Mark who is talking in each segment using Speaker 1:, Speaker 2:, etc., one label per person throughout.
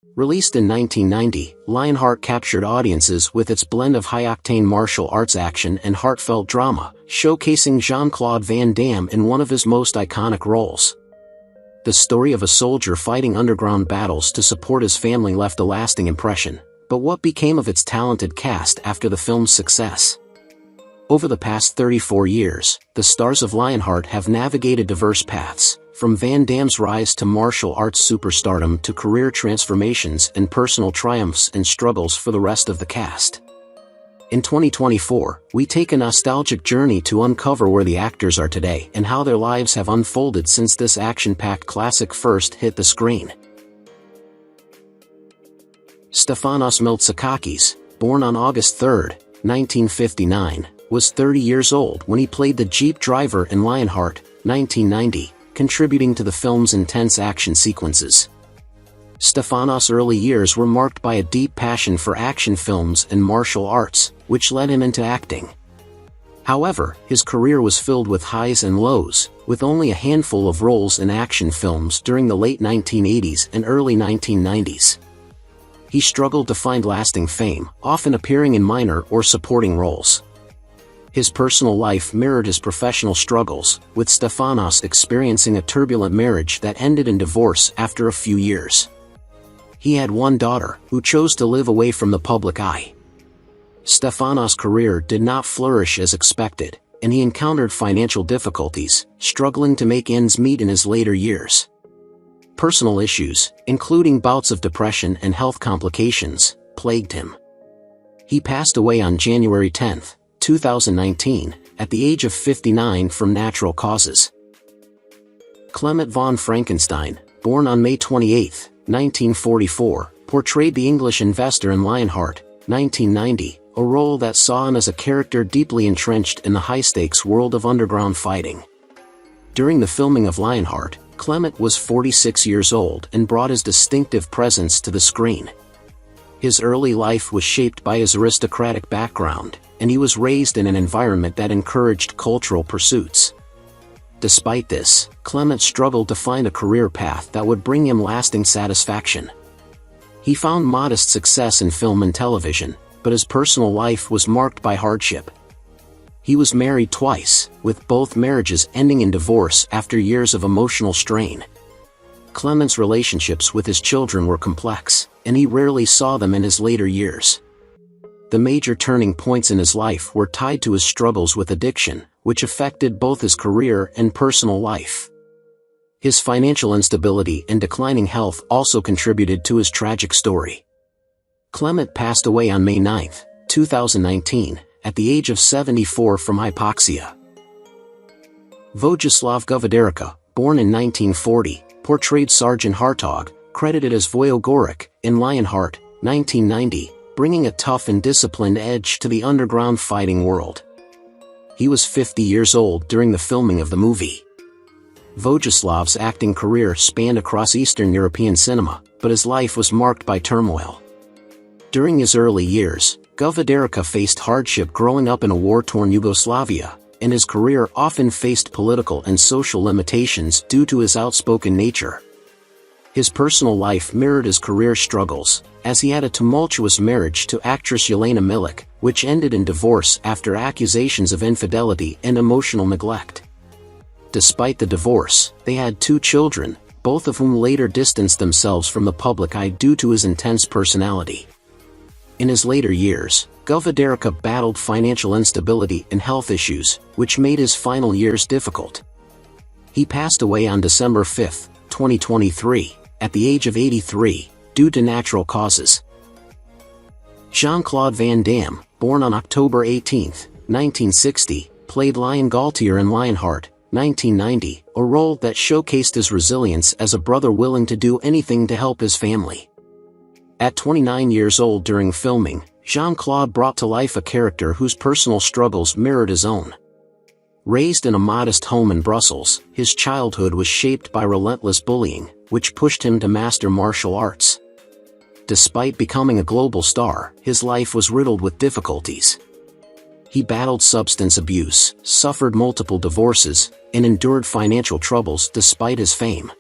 Speaker 1: Released in 1990, Lionheart captured audiences with its blend of high-octane martial arts action and heartfelt drama, showcasing Jean-Claude Van Damme in one of his most iconic roles. The story of a soldier fighting underground battles to support his family left a lasting impression, but what became of its talented cast after the film's success? Over the past 34 years, the stars of Lionheart have navigated diverse paths, from Van Damme's rise to martial arts superstardom to career transformations and personal triumphs and struggles for the rest of the cast. In 2024, we take a nostalgic journey to uncover where the actors are today and how their lives have unfolded since this action-packed classic first hit the screen. Stefanos Miltsakakis, born on August 3, 1959, was 30 years old when he played the Jeep driver in Lionheart, 1990, contributing to the film's intense action sequences. Stefanos' early years were marked by a deep passion for action films and martial arts, which led him into acting. However, his career was filled with highs and lows, with only a handful of roles in action films during the late 1980s and early 1990s. He struggled to find lasting fame, often appearing in minor or supporting roles. His personal life mirrored his professional struggles, with Stefanos experiencing a turbulent marriage that ended in divorce after a few years. He had one daughter, who chose to live away from the public eye. Stefanos' career did not flourish as expected, and he encountered financial difficulties, struggling to make ends meet in his later years. Personal issues, including bouts of depression and health complications, plagued him. He passed away on January 10, 2019, at the age of 59 from natural causes. Clement von Frankenstein, born on May 28, 1944, portrayed the English investor in Lionheart, 1990, a role that saw him as a character deeply entrenched in the high-stakes world of underground fighting. During the filming of Lionheart, Clement was 46 years old and brought his distinctive presence to the screen. His early life was shaped by his aristocratic background, and he was raised in an environment that encouraged cultural pursuits. Despite this, Clement struggled to find a career path that would bring him lasting satisfaction. He found modest success in film and television, but his personal life was marked by hardship. He was married twice, with both marriages ending in divorce after years of emotional strain. Clement's relationships with his children were complex, and he rarely saw them in his later years. The major turning points in his life were tied to his struggles with addiction, which affected both his career and personal life. His financial instability and declining health also contributed to his tragic story. Clement passed away on May 9, 2019, at the age of 74 from hypoxia. Vojislav Govedarica, born in 1940, portrayed Sergeant Hartog, credited as Vojo Gorik, in Lionheart, 1990, bringing a tough and disciplined edge to the underground fighting world. He was 50 years old during the filming of the movie. Vojislav's acting career spanned across Eastern European cinema, but his life was marked by turmoil. During his early years, Govedarica faced hardship growing up in a war-torn Yugoslavia, and his career often faced political and social limitations due to his outspoken nature. His personal life mirrored his career struggles, as he had a tumultuous marriage to actress Yelena Milik, which ended in divorce after accusations of infidelity and emotional neglect. Despite the divorce, they had 2 children, both of whom later distanced themselves from the public eye due to his intense personality. In his later years, Govedarica battled financial instability and health issues, which made his final years difficult. He passed away on December 5, 2023, at the age of 83, due to natural causes. Jean-Claude Van Damme, born on October 18, 1960, played Lion Galtier in Lionheart, 1990, a role that showcased his resilience as a brother willing to do anything to help his family. At 29 years old during filming, Jean-Claude brought to life a character whose personal struggles mirrored his own. Raised in a modest home in Brussels, his childhood was shaped by relentless bullying, which pushed him to master martial arts. Despite becoming a global star, his life was riddled with difficulties. He battled substance abuse, suffered multiple divorces, and endured financial troubles despite his fame.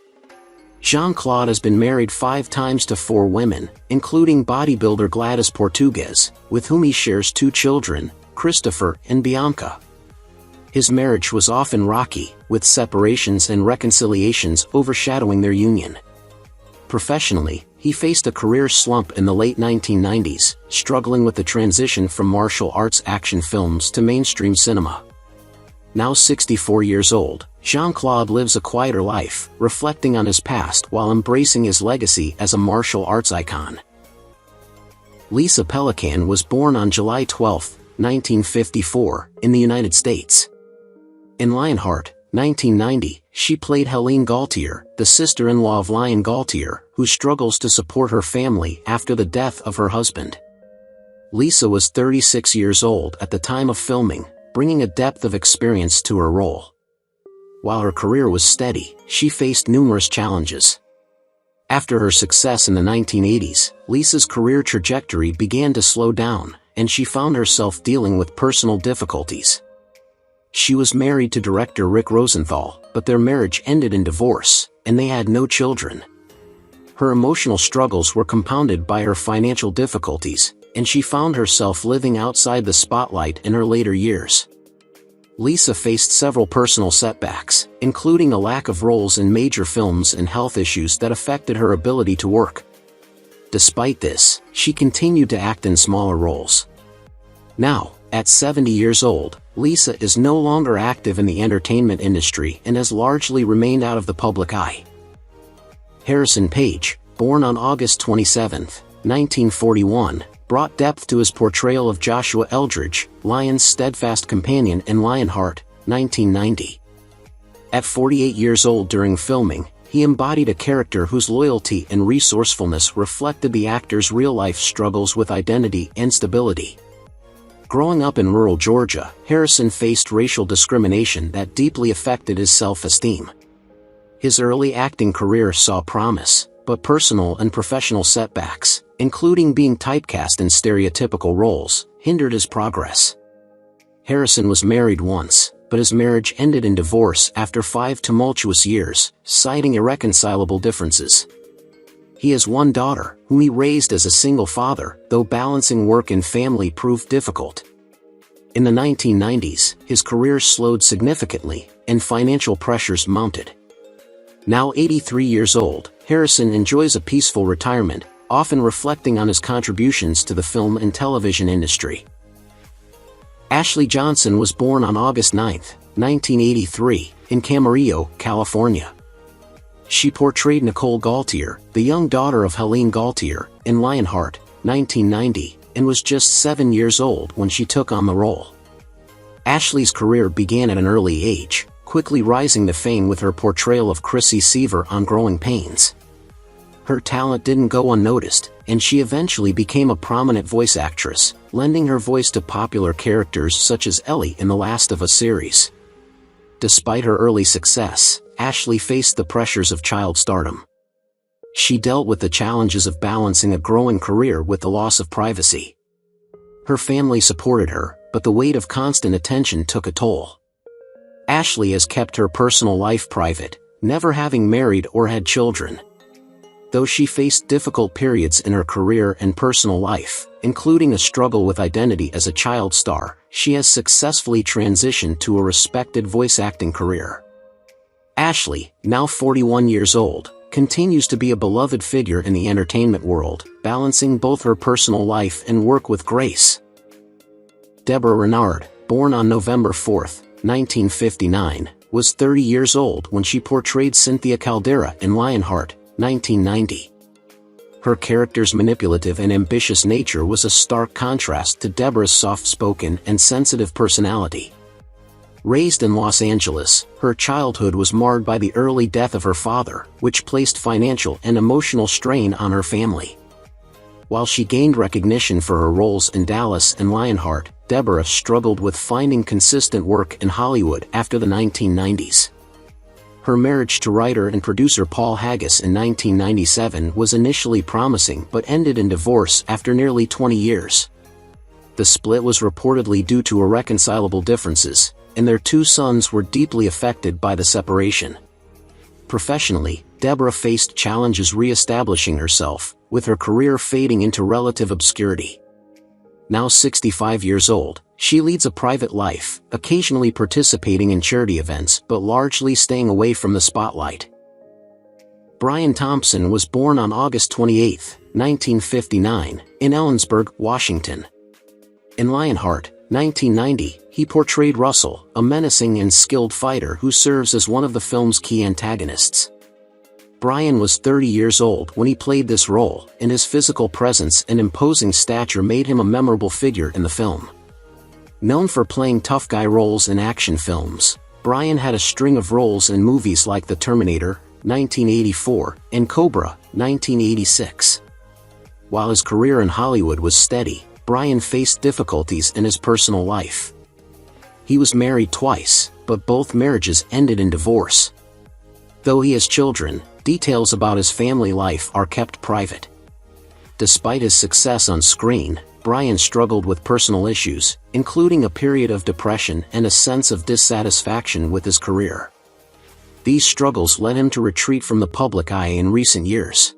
Speaker 1: Jean-Claude has been married 5 times to 4 women, including bodybuilder Gladys Portugues, with whom he shares 2 children, Christopher and Bianca. His marriage was often rocky, with separations and reconciliations overshadowing their union. Professionally, he faced a career slump in the late 1990s, struggling with the transition from martial arts action films to mainstream cinema. Now 64 years old, Jean-Claude lives a quieter life, reflecting on his past while embracing his legacy as a martial arts icon. Lisa Pelican was born on July 12, 1954, in the United States. In Lionheart, 1990, she played Helene Gaultier, the sister-in-law of Lion Gaultier, who struggles to support her family after the death of her husband. Lisa was 36 years old at the time of filming, bringing a depth of experience to her role. While her career was steady, she faced numerous challenges. After her success in the 1980s, Lisa's career trajectory began to slow down, and she found herself dealing with personal difficulties. She was married to director Rick Rosenthal, but their marriage ended in divorce, and they had no children. Her emotional struggles were compounded by her financial difficulties, and she found herself living outside the spotlight in her later years. Lisa faced several personal setbacks, including a lack of roles in major films and health issues that affected her ability to work. Despite this, she continued to act in smaller roles. Now, at 70 years old, Lisa is no longer active in the entertainment industry and has largely remained out of the public eye. Harrison Page, born on August 27, 1941, brought depth to his portrayal of Joshua Eldridge, Lion's steadfast companion in Lionheart, 1990. At 48 years old during filming, he embodied a character whose loyalty and resourcefulness reflected the actor's real-life struggles with identity and stability. Growing up in rural Georgia, Harrison faced racial discrimination that deeply affected his self-esteem. His early acting career saw promise, but personal and professional setbacks, including being typecast in stereotypical roles, hindered his progress. Harrison was married once, but his marriage ended in divorce after 5 tumultuous years, citing irreconcilable differences. He has one daughter, whom he raised as a single father, though balancing work and family proved difficult. In the 1990s, his career slowed significantly, and financial pressures mounted. Now 83 years old, Harrison enjoys a peaceful retirement, often reflecting on his contributions to the film and television industry. Ashley Johnson was born on August 9, 1983, in Camarillo, California. She portrayed Nicole Gaultier, the young daughter of Helene Gaultier, in Lionheart, 1990, and was just 7 years old when she took on the role. Ashley's career began at an early age, quickly rising to fame with her portrayal of Chrissy Seaver on Growing Pains. Her talent didn't go unnoticed, and she eventually became a prominent voice actress, lending her voice to popular characters such as Ellie in the Last of Us series. Despite her early success, Ashley faced the pressures of child stardom. She dealt with the challenges of balancing a growing career with the loss of privacy. Her family supported her, but the weight of constant attention took a toll. Ashley has kept her personal life private, never having married or had children. Though she faced difficult periods in her career and personal life, including a struggle with identity as a child star, she has successfully transitioned to a respected voice acting career. Ashley, now 41 years old, continues to be a beloved figure in the entertainment world, balancing both her personal life and work with grace. Deborah Rennard, born on November 4, 1959, was 30 years old when she portrayed Cynthia Caldera in Lionheart, 1990. Her character's manipulative and ambitious nature was a stark contrast to Deborah's soft-spoken and sensitive personality. Raised in Los Angeles, her childhood was marred by the early death of her father, which placed financial and emotional strain on her family. While she gained recognition for her roles in Dallas and Lionheart, Deborah struggled with finding consistent work in Hollywood after the 1990s. Her marriage to writer and producer Paul Haggis in 1997 was initially promising but ended in divorce after nearly 20 years. The split was reportedly due to irreconcilable differences, and their 2 sons were deeply affected by the separation. Professionally, Deborah faced challenges re-establishing herself, with her career fading into relative obscurity. Now 65 years old, she leads a private life, occasionally participating in charity events but largely staying away from the spotlight. Brian Thompson was born on August 28, 1959, in Ellensburg, Washington. In Lionheart, 1990, he portrayed Russell, a menacing and skilled fighter who serves as one of the film's key antagonists. Brian was 30 years old when he played this role, and his physical presence and imposing stature made him a memorable figure in the film. Known for playing tough guy roles in action films, Brian had a string of roles in movies like The Terminator, 1984, and Cobra, 1986. While his career in Hollywood was steady, Brian faced difficulties in his personal life. He was married twice, but both marriages ended in divorce. Though he has children, details about his family life are kept private. Despite his success on screen, Brian struggled with personal issues, including a period of depression and a sense of dissatisfaction with his career. These struggles led him to retreat from the public eye in recent years.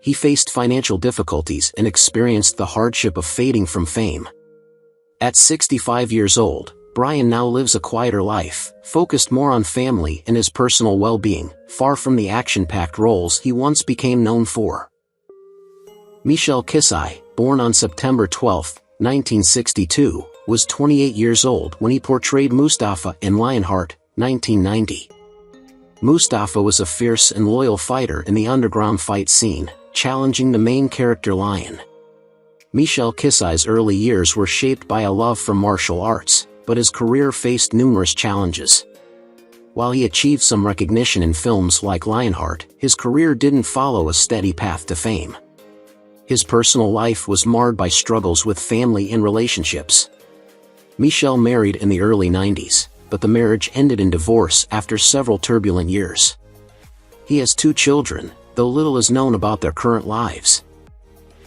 Speaker 1: He faced financial difficulties and experienced the hardship of fading from fame. At 65 years old, Brian now lives a quieter life, focused more on family and his personal well-being, far from the action-packed roles he once became known for. Michel Kisai, born on September 12, 1962, was 28 years old when he portrayed Mustafa in Lionheart, 1990. Mustafa was a fierce and loyal fighter in the underground fight scene, challenging the main character Lion. Michel Kisai's early years were shaped by a love for martial arts, but his career faced numerous challenges. While he achieved some recognition in films like Lionheart, his career didn't follow a steady path to fame. His personal life was marred by struggles with family and relationships. Michel married in the early 90s, but the marriage ended in divorce after several turbulent years. He has 2 children, though little is known about their current lives.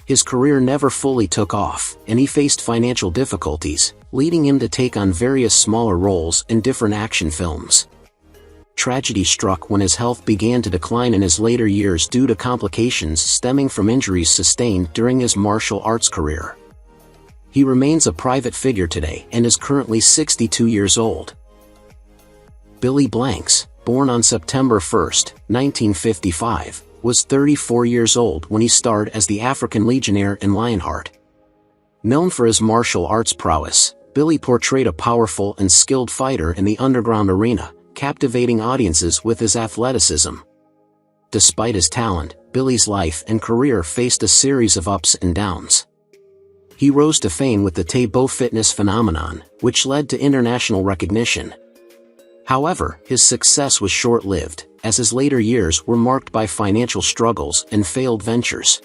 Speaker 1: His career never fully took off, and he faced financial difficulties, leading him to take on various smaller roles in different action films. Tragedy struck when his health began to decline in his later years due to complications stemming from injuries sustained during his martial arts career. He remains a private figure today and is currently 62 years old. Billy Blanks, born on September 1, 1955, was 34 years old when he starred as the African Legionnaire in Lionheart. Known for his martial arts prowess, Billy portrayed a powerful and skilled fighter in the underground arena, captivating audiences with his athleticism. Despite his talent, Billy's life and career faced a series of ups and downs. He rose to fame with the Taibo fitness phenomenon, which led to international recognition. However, his success was short-lived, as his later years were marked by financial struggles and failed ventures.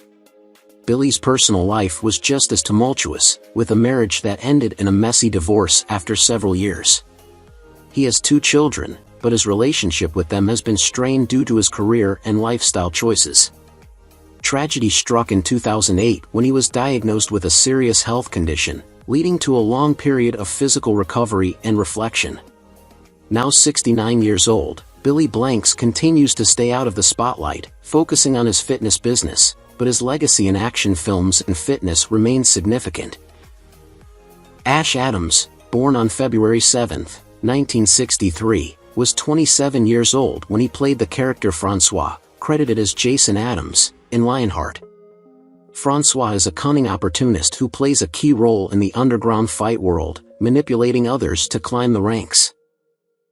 Speaker 1: Billy's personal life was just as tumultuous, with a marriage that ended in a messy divorce after several years. He has 2 children, but his relationship with them has been strained due to his career and lifestyle choices. Tragedy struck in 2008 when he was diagnosed with a serious health condition, leading to a long period of physical recovery and reflection. Now 69 years old, Billy Blanks continues to stay out of the spotlight, focusing on his fitness business, but his legacy in action films and fitness remains significant. Ash Adams, born on February 7, 1963, was 27 years old when he played the character Francois, credited as Jason Adams, in Lionheart. Francois is a cunning opportunist who plays a key role in the underground fight world, manipulating others to climb the ranks.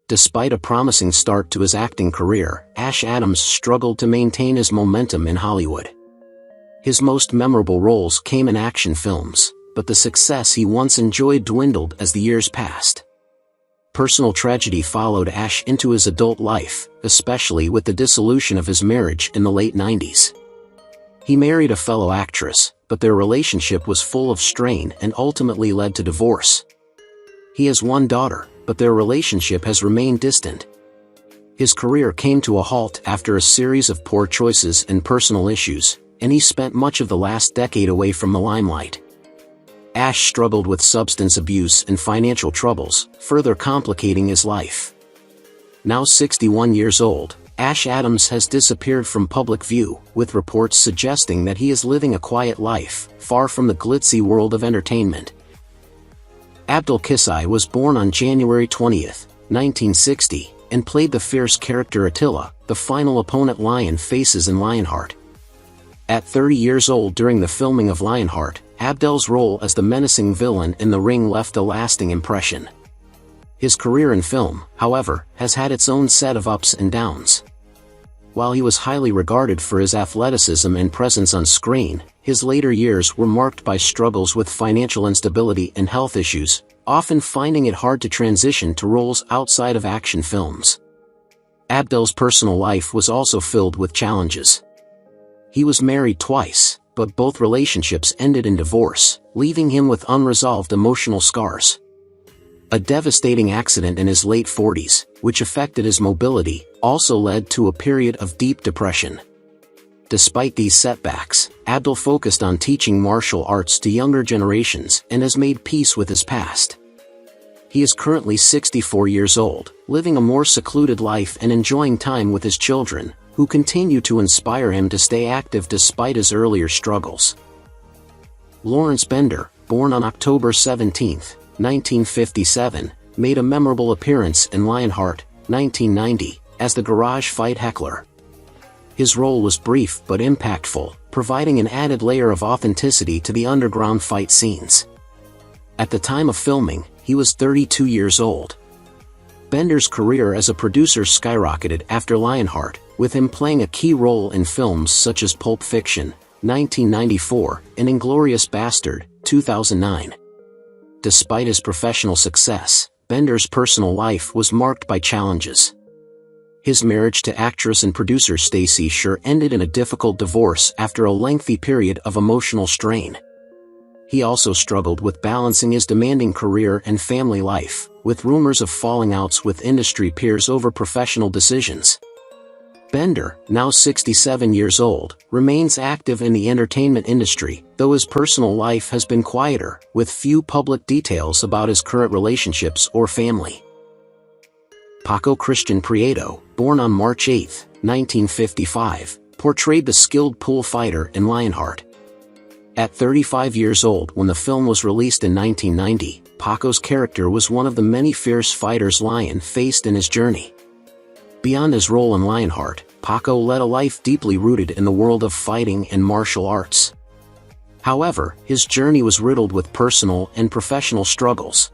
Speaker 1: Despite a promising start to his acting career, Ash Adams struggled to maintain his momentum in Hollywood. His most memorable roles came in action films, but the success he once enjoyed dwindled as the years passed. Personal tragedy followed Ash into his adult life, especially with the dissolution of his marriage in the late 90s. He married a fellow actress, but their relationship was full of strain and ultimately led to divorce. He has 1 daughter, but their relationship has remained distant. His career came to a halt after a series of poor choices and personal issues, and he spent much of the last decade away from the limelight. Ash struggled with substance abuse and financial troubles, further complicating his life. Now 61 years old, Ash Adams has disappeared from public view, with reports suggesting that he is living a quiet life, far from the glitzy world of entertainment. Abdul Kisai was born on January 20, 1960, and played the fierce character Attila, the final opponent Lion faces in Lionheart. At 30 years old during the filming of Lionheart, Abdel's role as the menacing villain in The Ring left a lasting impression. His career in film, however, has had its own set of ups and downs. While he was highly regarded for his athleticism and presence on screen, his later years were marked by struggles with financial instability and health issues, often finding it hard to transition to roles outside of action films. Abdel's personal life was also filled with challenges. He was married twice, but both relationships ended in divorce, leaving him with unresolved emotional scars. A devastating accident in his late 40s, which affected his mobility, also led to a period of deep depression. Despite these setbacks, Abdel focused on teaching martial arts to younger generations and has made peace with his past. He is currently 64 years old, living a more secluded life and enjoying time with his children, who continue to inspire him to stay active despite his earlier struggles. Lawrence Bender, born on October 17, 1957, made a memorable appearance in Lionheart, 1990, as the garage fight heckler. His role was brief but impactful, providing an added layer of authenticity to the underground fight scenes. At the time of filming, he was 32 years old. Bender's career as a producer skyrocketed after Lionheart, with him playing a key role in films such as Pulp Fiction, 1994, and Inglourious Bastard, 2009. Despite his professional success, Bender's personal life was marked by challenges. His marriage to actress and producer Stacey Sher ended in a difficult divorce after a lengthy period of emotional strain. He also struggled with balancing his demanding career and family life, with rumors of falling outs with industry peers over professional decisions. Bender, now 67 years old, remains active in the entertainment industry, though his personal life has been quieter, with few public details about his current relationships or family. Paco Christian Prieto, born on March 8, 1955, portrayed the skilled pool fighter in Lionheart. At 35 years old when the film was released in 1990, Paco's character was one of the many fierce fighters Lion faced in his journey. Beyond his role in Lionheart, Paco led a life deeply rooted in the world of fighting and martial arts. However, his journey was riddled with personal and professional struggles.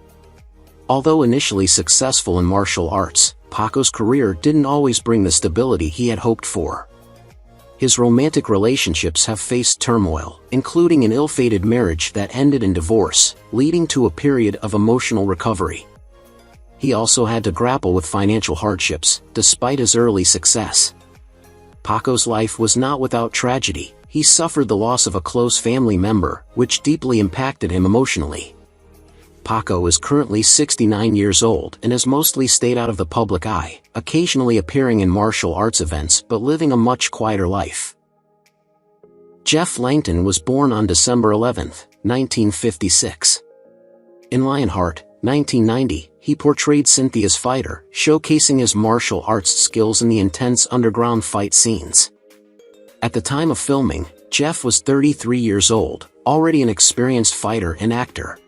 Speaker 1: Although initially successful in martial arts, Paco's career didn't always bring the stability he had hoped for. His romantic relationships have faced turmoil, including an ill-fated marriage that ended in divorce, leading to a period of emotional recovery. He also had to grapple with financial hardships, despite his early success. Paco's life was not without tragedy. He suffered the loss of a close family member, which deeply impacted him emotionally. Paco is currently 69 years old and has mostly stayed out of the public eye, occasionally appearing in martial arts events but living a much quieter life. Jeff Langton was born on December 11, 1956. In Lionheart, 1990, he portrayed Cynthia's fighter, showcasing his martial arts skills in the intense underground fight scenes. At the time of filming, Jeff was 33 years old, already an experienced fighter and actor.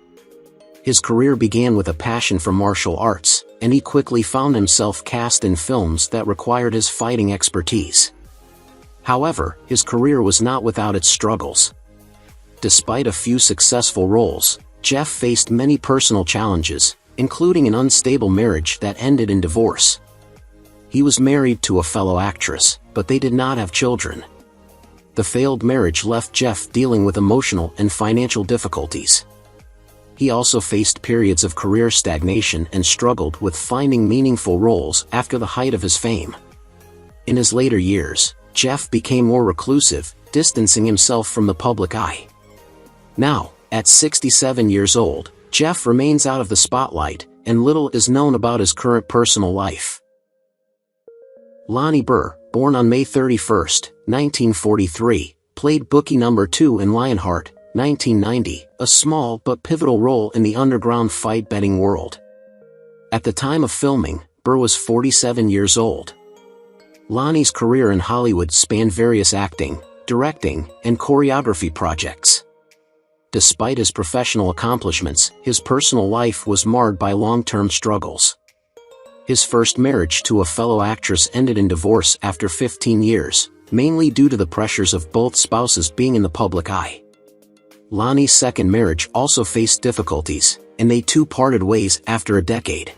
Speaker 1: His career began with a passion for martial arts, and he quickly found himself cast in films that required his fighting expertise. However, his career was not without its struggles. Despite a few successful roles, Jeff faced many personal challenges, including an unstable marriage that ended in divorce. He was married to a fellow actress, but they did not have children. The failed marriage left Jeff dealing with emotional and financial difficulties. He also faced periods of career stagnation and struggled with finding meaningful roles after the height of his fame. In his later years, Jeff became more reclusive, distancing himself from the public eye. Now, at 67 years old, Jeff remains out of the spotlight, and little is known about his current personal life. Lonnie Burr, born on May 31, 1943, played Bookie No. 2 in Lionheart, 1990, a small but pivotal role in the underground fight betting world. At the time of filming, Burr was 47 years old. Lonnie's career in Hollywood spanned various acting, directing, and choreography projects. Despite his professional accomplishments, his personal life was marred by long-term struggles. His first marriage to a fellow actress ended in divorce after 15 years, mainly due to the pressures of both spouses being in the public eye. Lonnie's second marriage also faced difficulties, and they too parted ways after a decade.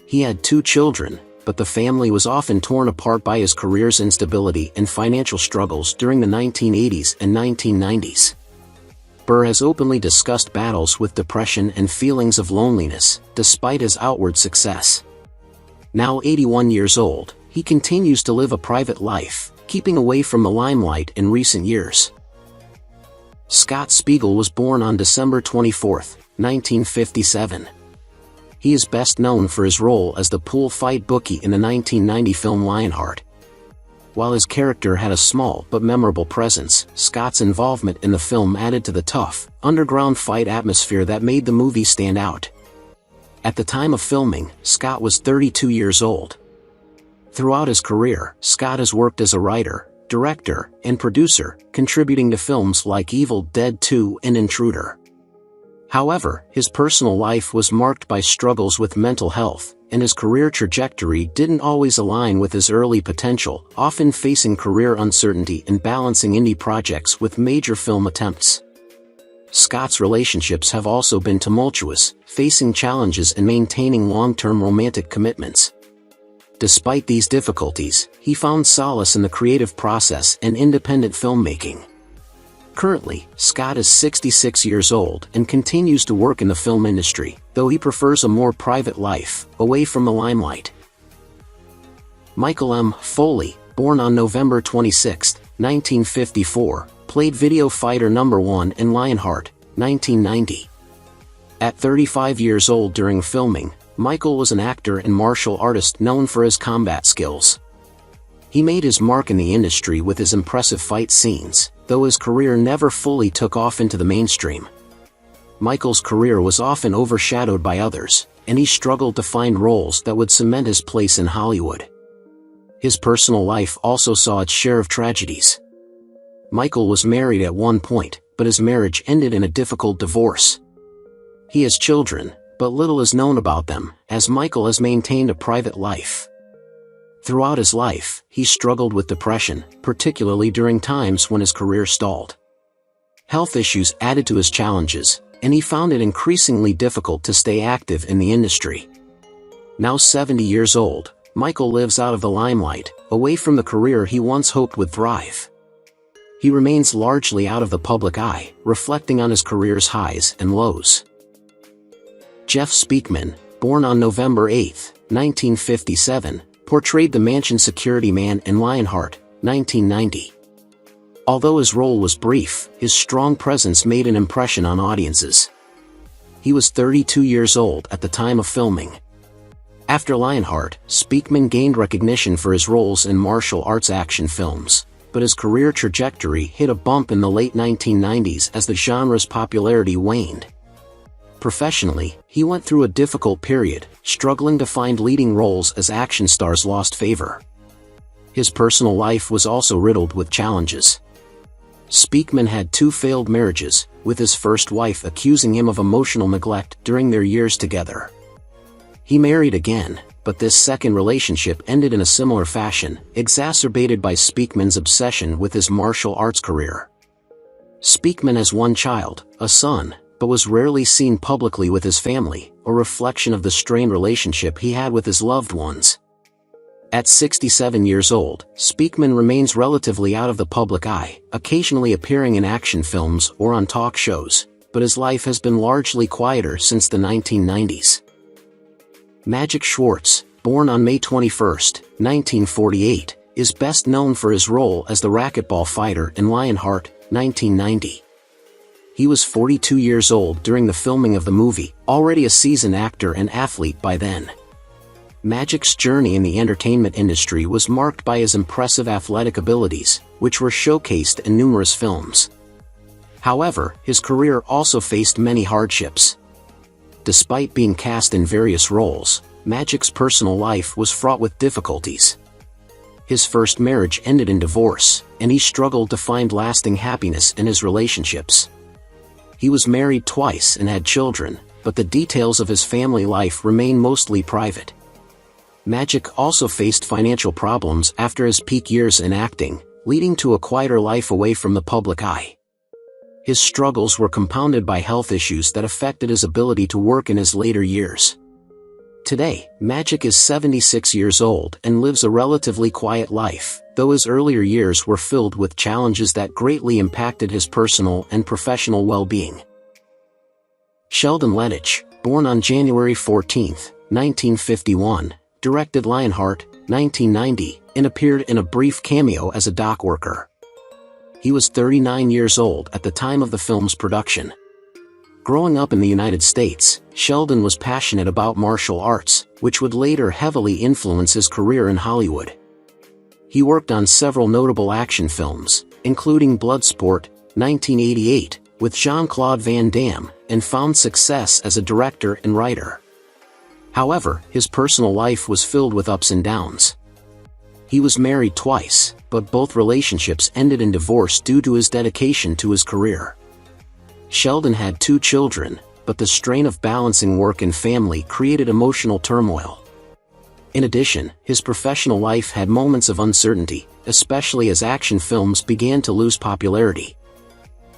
Speaker 1: He had 2 children, but the family was often torn apart by his career's instability and financial struggles during the 1980s and 1990s. Burr has openly discussed battles with depression and feelings of loneliness, despite his outward success. Now 81 years old, he continues to live a private life, keeping away from the limelight in recent years. Scott Spiegel was born on December 24, 1957. He is best known for his role as the pool fight bookie in the 1990 film Lionheart. While his character had a small but memorable presence, Scott's involvement in the film added to the tough, underground fight atmosphere that made the movie stand out. At the time of filming, Scott was 32 years old. Throughout his career, Scott has worked as a writer, director, and producer, contributing to films like Evil Dead 2 and Intruder. However, his personal life was marked by struggles with mental health, and his career trajectory didn't always align with his early potential, often facing career uncertainty and balancing indie projects with major film attempts. Scott's relationships have also been tumultuous, facing challenges in maintaining long-term romantic commitments. Despite these difficulties, he found solace in the creative process and independent filmmaking. Currently, Scott is 66 years old and continues to work in the film industry, though he prefers a more private life, away from the limelight. Michael M. Foley, born on November 26, 1954, played Video Fighter No. 1 in Lionheart, 1990. At 35 years old during filming, Michael was an actor and martial artist known for his combat skills. He made his mark in the industry with his impressive fight scenes, though his career never fully took off into the mainstream. Michael's career was often overshadowed by others, and he struggled to find roles that would cement his place in Hollywood. His personal life also saw its share of tragedies. Michael was married at one point, but his marriage ended in a difficult divorce. He has children, but little is known about them, as Michael has maintained a private life. Throughout his life, he struggled with depression, particularly during times when his career stalled. Health issues added to his challenges, and he found it increasingly difficult to stay active in the industry. Now 70 years old, Michael lives out of the limelight, away from the career he once hoped would thrive. He remains largely out of the public eye, reflecting on his career's highs and lows. Jeff Speakman, born on November 8, 1957, portrayed the mansion security man in Lionheart, 1990. Although his role was brief, his strong presence made an impression on audiences. He was 32 years old at the time of filming. After Lionheart, Speakman gained recognition for his roles in martial arts action films, but his career trajectory hit a bump in the late 1990s as the genre's popularity waned. Professionally, he went through a difficult period, struggling to find leading roles as action stars lost favor. His personal life was also riddled with challenges. Speakman had 2 failed marriages, with his first wife accusing him of emotional neglect during their years together. He married again, but this second relationship ended in a similar fashion, exacerbated by Speakman's obsession with his martial arts career. Speakman has 1 child, a son, but was rarely seen publicly with his family, a reflection of the strained relationship he had with his loved ones. At 67 years old, Speakman remains relatively out of the public eye, occasionally appearing in action films or on talk shows, but his life has been largely quieter since the 1990s. Magic Schwartz, born on May 21, 1948, is best known for his role as the racquetball fighter in Lionheart, 1990. He was 42 years old during the filming of the movie, already a seasoned actor and athlete by then. Magic's journey in the entertainment industry was marked by his impressive athletic abilities, which were showcased in numerous films. However, his career also faced many hardships. Despite being cast in various roles, Magic's personal life was fraught with difficulties. His first marriage ended in divorce, and he struggled to find lasting happiness in his relationships. He was married twice and had children, but the details of his family life remain mostly private. Magic also faced financial problems after his peak years in acting, leading to a quieter life away from the public eye. His struggles were compounded by health issues that affected his ability to work in his later years. Today, Magic is 76 years old and lives a relatively quiet life, though his earlier years were filled with challenges that greatly impacted his personal and professional well-being. Sheldon Lettich, born on January 14, 1951, directed Lionheart, 1990, and appeared in a brief cameo as a dock worker. He was 39 years old at the time of the film's production. Growing up in the United States, Sheldon was passionate about martial arts, which would later heavily influence his career in Hollywood. He worked on several notable action films, including Bloodsport, 1988, with Jean-Claude Van Damme, and found success as a director and writer. However, his personal life was filled with ups and downs. He was married twice, but both relationships ended in divorce due to his dedication to his career. Sheldon had 2 children, but the strain of balancing work and family created emotional turmoil. In addition, his professional life had moments of uncertainty, especially as action films began to lose popularity.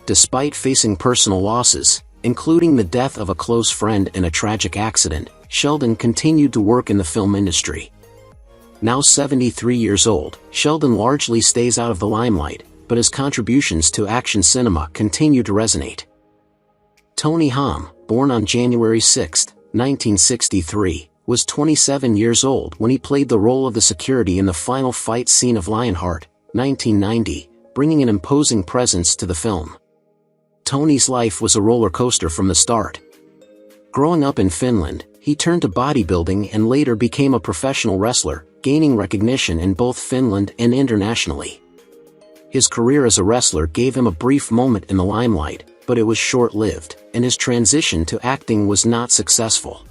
Speaker 1: Despite facing personal losses, including the death of a close friend in a tragic accident, Sheldon continued to work in the film industry. Now 73 years old, Sheldon largely stays out of the limelight, but his contributions to action cinema continue to resonate. Tony Hamm, born on January 6, 1963, was 27 years old when he played the role of the security in the final fight scene of Lionheart, 1990, bringing an imposing presence to the film. Tony's life was a roller coaster from the start. Growing up in Finland, he turned to bodybuilding and later became a professional wrestler, gaining recognition in both Finland and internationally. His career as a wrestler gave him a brief moment in the limelight, but it was short-lived, and his transition to acting was not successful.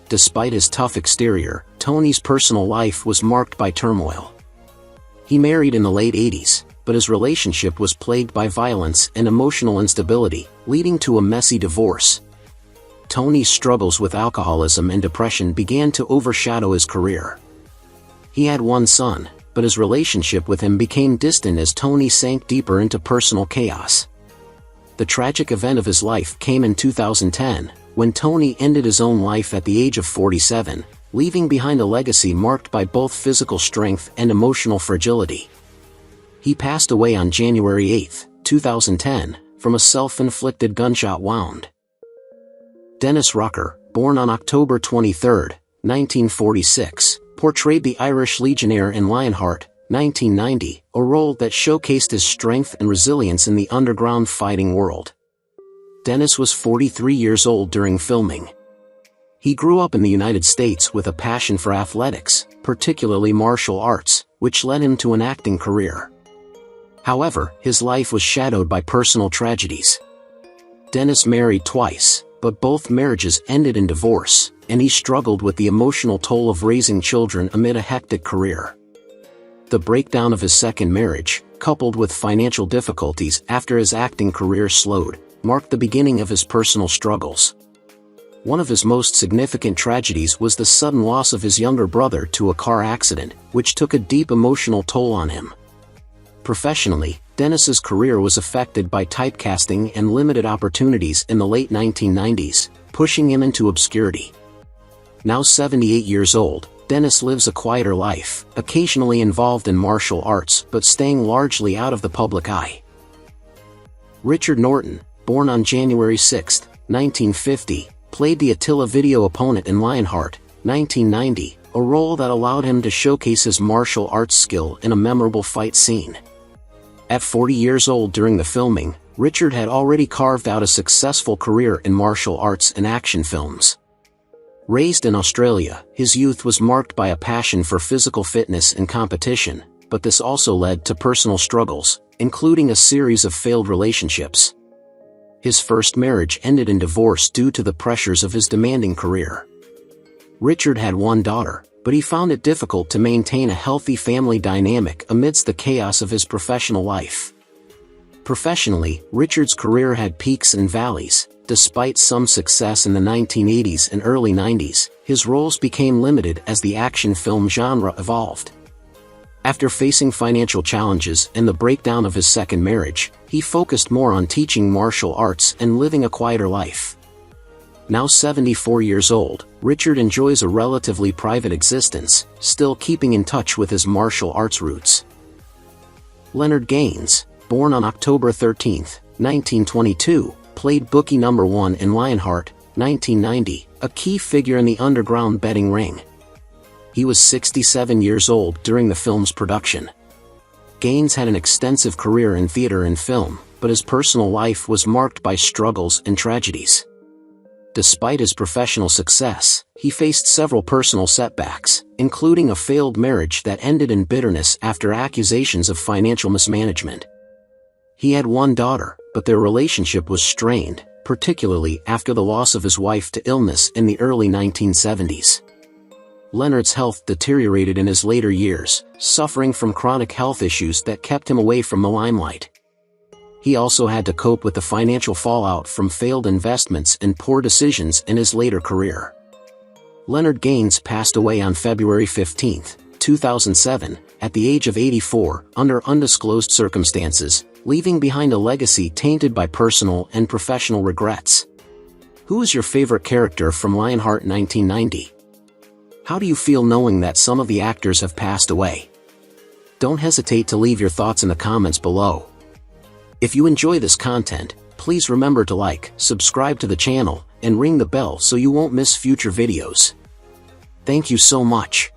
Speaker 1: Despite his tough exterior, Tony's personal life was marked by turmoil. He married in the late 80s, but his relationship was plagued by violence and emotional instability, leading to a messy divorce. Tony's struggles with alcoholism and depression began to overshadow his career. He had 1 son, but his relationship with him became distant as Tony sank deeper into personal chaos. The tragic event of his life came in 2010, when Tony ended his own life at the age of 47, leaving behind a legacy marked by both physical strength and emotional fragility. He passed away on January 8, 2010, from a self-inflicted gunshot wound. Dennis Rucker, born on October 23, 1946, portrayed the Irish legionnaire in Lionheart, 1990, a role that showcased his strength and resilience in the underground fighting world. Dennis was 43 years old during filming. He grew up in the United States with a passion for athletics, particularly martial arts, which led him to an acting career. However, his life was shadowed by personal tragedies. Dennis married twice, but both marriages ended in divorce, and he struggled with the emotional toll of raising children amid a hectic career. The breakdown of his second marriage, coupled with financial difficulties after his acting career slowed, marked the beginning of his personal struggles. One of his most significant tragedies was the sudden loss of his younger brother to a car accident, which took a deep emotional toll on him. Professionally, Dennis's career was affected by typecasting and limited opportunities in the late 1990s, pushing him into obscurity. Now 78 years old, Dennis lives a quieter life, occasionally involved in martial arts but staying largely out of the public eye. Richard Norton, born on January 6, 1950, played the Attila video opponent in Lionheart, 1990, a role that allowed him to showcase his martial arts skill in a memorable fight scene. At 40 years old during the filming, Richard had already carved out a successful career in martial arts and action films. Raised in Australia, his youth was marked by a passion for physical fitness and competition, but this also led to personal struggles, including a series of failed relationships. His first marriage ended in divorce due to the pressures of his demanding career. Richard had 1 daughter, but he found it difficult to maintain a healthy family dynamic amidst the chaos of his professional life. Professionally, Richard's career had peaks and valleys. Despite some success in the 1980s and early 90s, his roles became limited as the action film genre evolved. After facing financial challenges and the breakdown of his second marriage, he focused more on teaching martial arts and living a quieter life. Now 74 years old, Richard enjoys a relatively private existence, still keeping in touch with his martial arts roots. Leonard Gaines, born on October 13, 1922, played Bookie No. 1 in Lionheart, 1990, a key figure in the underground betting ring. He was 67 years old during the film's production. Gaines had an extensive career in theater and film, but his personal life was marked by struggles and tragedies. Despite his professional success, he faced several personal setbacks, including a failed marriage that ended in bitterness after accusations of financial mismanagement. He had one daughter, but their relationship was strained, particularly after the loss of his wife to illness in the early 1970s. Leonard's health deteriorated in his later years, suffering from chronic health issues that kept him away from the limelight. He also had to cope with the financial fallout from failed investments and poor decisions in his later career. Leonard Gaines passed away on February 15, 2007, at the age of 84, under undisclosed circumstances, leaving behind a legacy tainted by personal and professional regrets. Who is your favorite character from Lionheart 1990? How do you feel knowing that some of the actors have passed away? Don't hesitate to leave your thoughts in the comments below. If you enjoy this content, please remember to like, subscribe to the channel, and ring the bell so you won't miss future videos. Thank you so much.